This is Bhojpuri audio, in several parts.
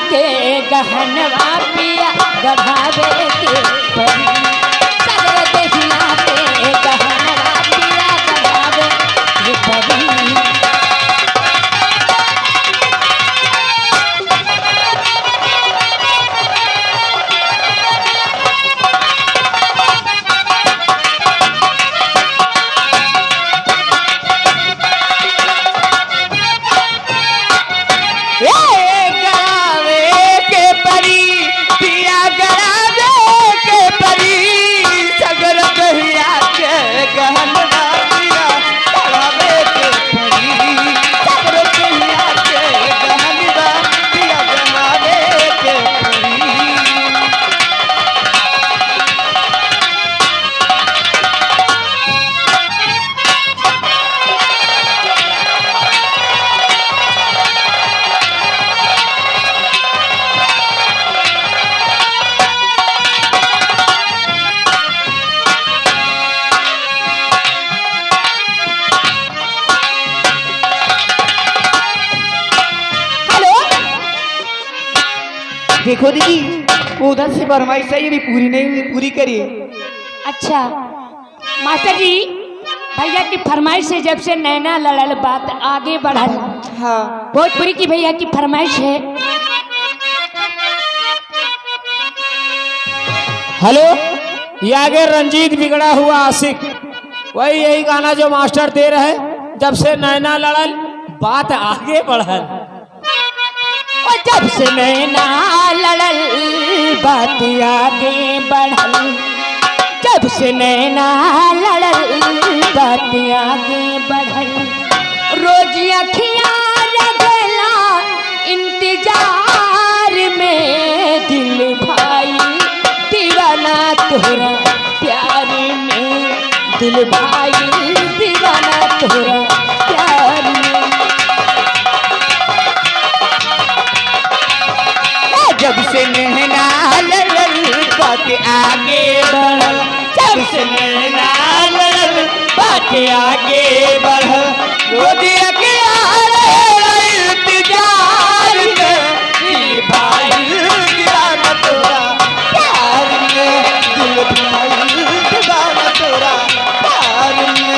के गहनवा पिया गढ़ावे के परी सगरे दहिया के गहनवा पिया गढ़ावे के परी। देखो दीदी उधर से फरमाइश है, ये भी पूरी नहीं हुई, पूरी करिए। अच्छा मास्टर जी, भैया की फरमाइश से जब से नैना लड़ल बात आगे बढ़ल। हाँ भोजपुरी की भैया की फरमाइश है। हेलो, ये आगे रंजीत बिगड़ा हुआ आशिक, वही यही गाना जो मास्टर दे रहे, जब से नैना लड़ल बात आगे बढ़ल। और जब से नैना लड़ल बात आगे बढ़ल, जब से नैना लड़ल बात आगे बढ़ल, रोज अखियाँ रगला इंतजार में दिल भाई दीवाना तोहरा प्यार में, दिल भाई दीवाना तोहरा प्यार में। जब से नैना लड़ल बात आगे बढ़ल, जब से नैना लड़ल बात आगे बढ़ल, रोज अखियाँ रगला इंतजार में भाई दीवाना तोरा प्यार में, दिल भाई दीवाना तोरा प्यार में।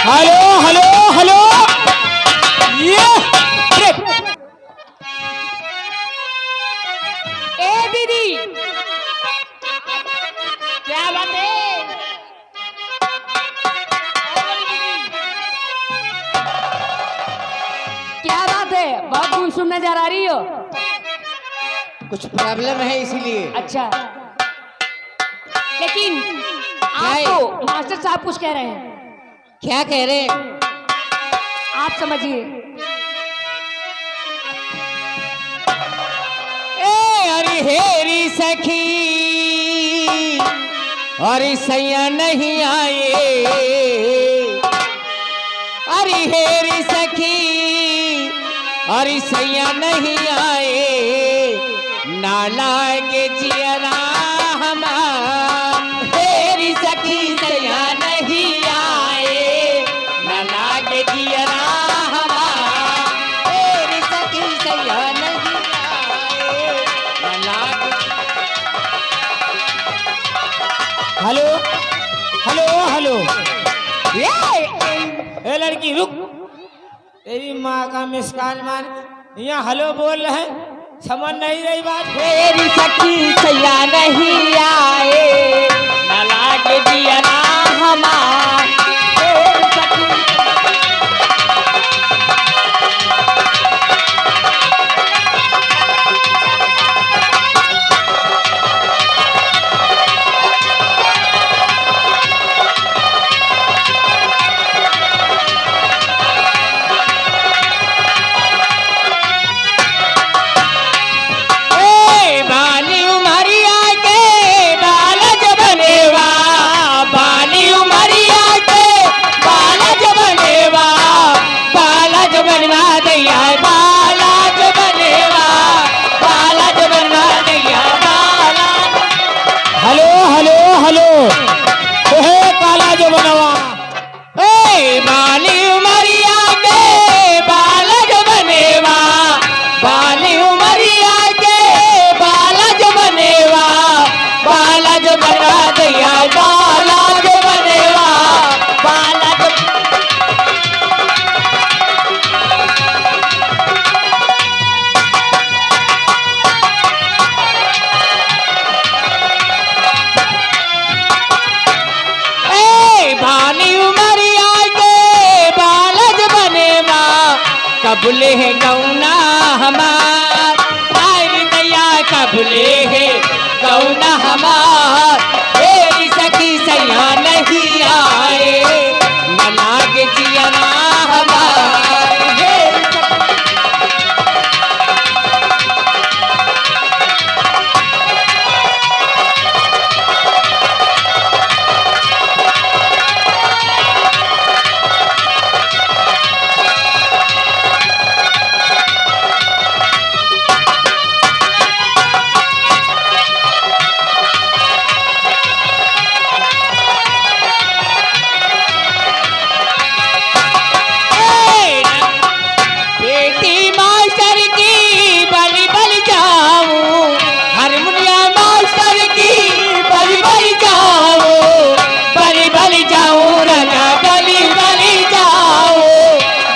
हेलो हेलो हेलो, ये ए दीदी क्या बात है? क्या बात है? बहुत गुमसुम नजर आ रही हो। कुछ प्रॉब्लम है इसीलिए। अच्छा, लेकिन आपको मास्टर साहब कुछ कह रहे हैं। क्या कह रहे हैं? आप समझिए। अरे हेरी सखी अरे सैया नहीं आए, अरे हेरी सखी अरे सैया नहीं आए, नाला के जियरा हमार, हेरी सखी सैया नहीं आए, नाला के जियरा हमार, हेरी सखी सैया नहीं आए, नाला के। हेलो हेलो हेलो, ए लड़की रुक, तेरी माँ का मिसकाल मार, यहाँ हेलो बोल रहे हैं, समझ नहीं रही बात। मेरी सखी सैया नहीं आए, नाला के दिया ना हमार, मेरी सखी। बाली उमरिया के बालज बनेवा, कबले है गौना हमार हाय दैया कबले है गौना हमार तेरी सखी सैया नहीं आए न लागे जियरा हमार तेरी सखी बेटी मास्टर की बलि बलि जाऊं हारमोनिया मास्टर की बलि बलि जाऊं बलि बलि जाऊं राजा बलि बलि जाऊं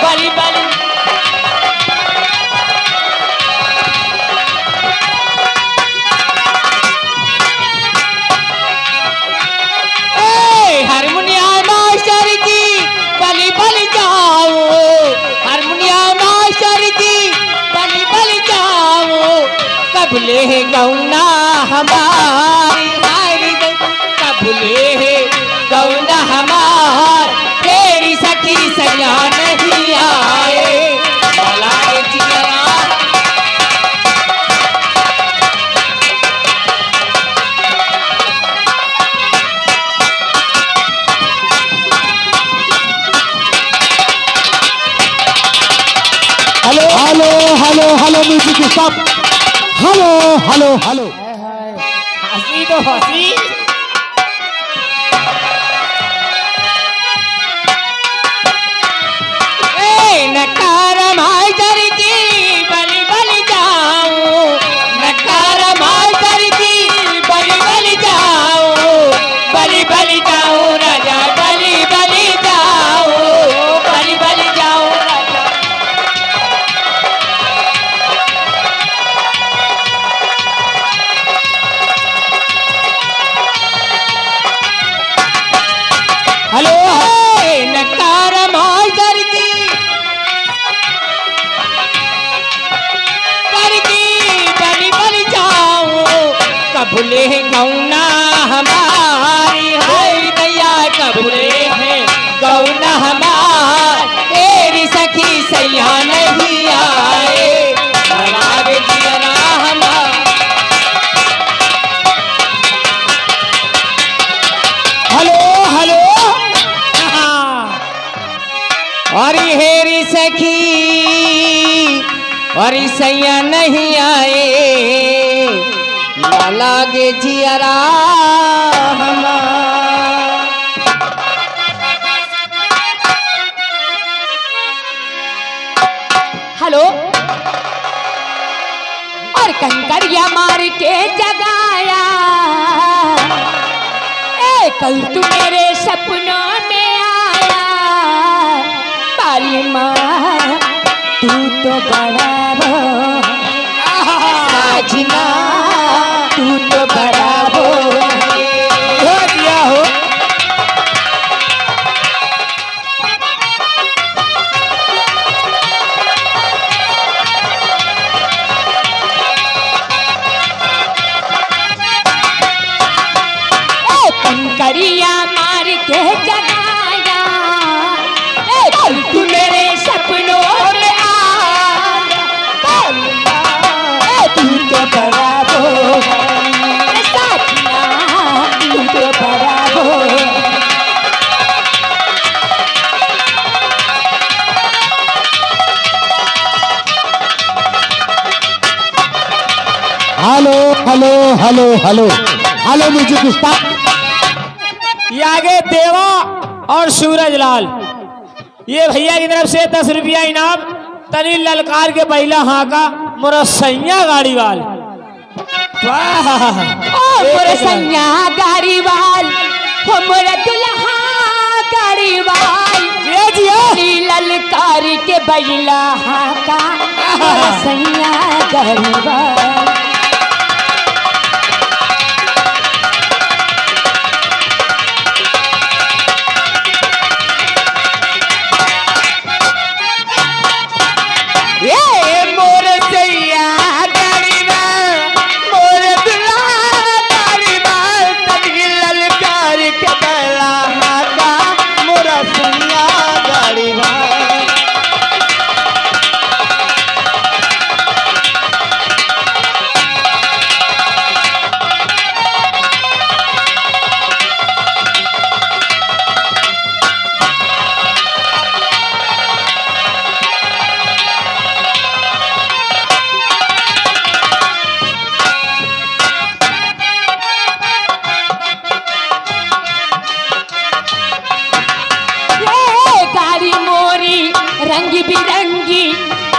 बलि बलि हारमोनिया मास्टर की बलि बलि जाऊं हारमोनिया मास्टर की बलि बलि जाऊं कबले है गौना हमारी हाय कबले है गौना हमार तेरी सखी सैया नहीं आए लागे जियरा hello hello hello hello music stop hello hello hello हंसी तो हंसी नकार मास्टर की बलि बलि जाऊं नकार मास्टर की बलि बलि जाऊं बलि बलि जाऊं राजा बलि बलि जाऊं बलि बलि जाऊं राजा हेलो नकार मास्टर की बलि बलि जाऊं कबले है गौना हमारी हाय दैया कबले है गौना हमार तेरी सखी सैया नहीं आए लागे जियरा हमार हेलो हेलो और हेरी सखी और सैया नहीं आए ना लागे जियरा हमार हेलो और कंकरिया मार के जगाया ए कल तू मेरे सपनों में आया बाली माँ तू तो बड़ा हो साजना तू तो बड़ा हो हो दिया हो ए कंकरिया मार के जगाया ए कल तू मेरे सपनों में आया बाली माँ ए तू तो बड़ा हो साजना तू तो बड़ा हो hello hello hello hello hello music stop ये आगे देवा और सूरज लाल ये भैया की तरफ से 10 रुपया इनाम तनी ललकार के पहला हाँ का मोरा सैया गाड़ी वाल वाह ओ मोर सैया गाड़ी वाल हो मोर दुल्हा गाड़ी वाल जिया जिया नी ललकार के बैला हाका मोर सैया गाड़ी वाल बिरंगी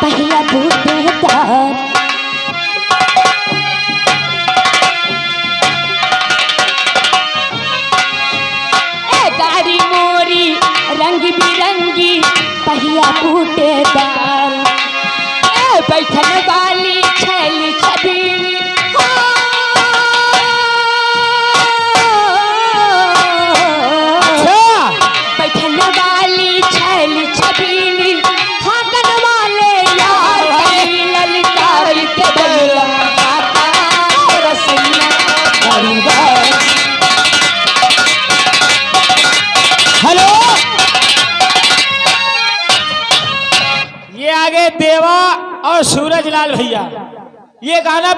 पहिया बूटेदार। गाड़ी मोरी रंग बिरंगी पहिया बूटेदार। बैठन वाली छैली छबीली बैठन वाली छैली छबीली हाकन वाले यार ललकार के बदला रसैया हेलो, ये आगे देवा और सूरज लाल भैया, ये गाना